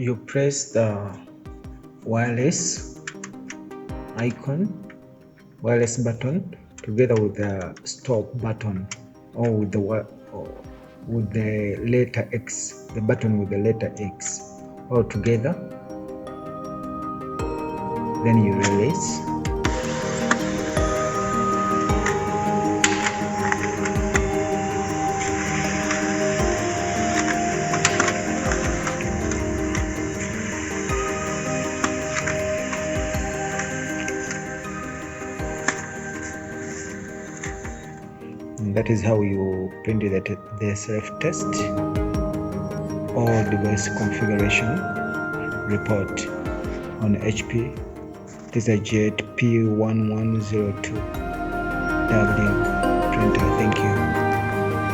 you press the wireless button together with the stop button, or with the letter X, the button with the letter X, all together. Then you release. And that is how you print the self-test or device configuration report on HP LaserJet P1102w printer. Thank you.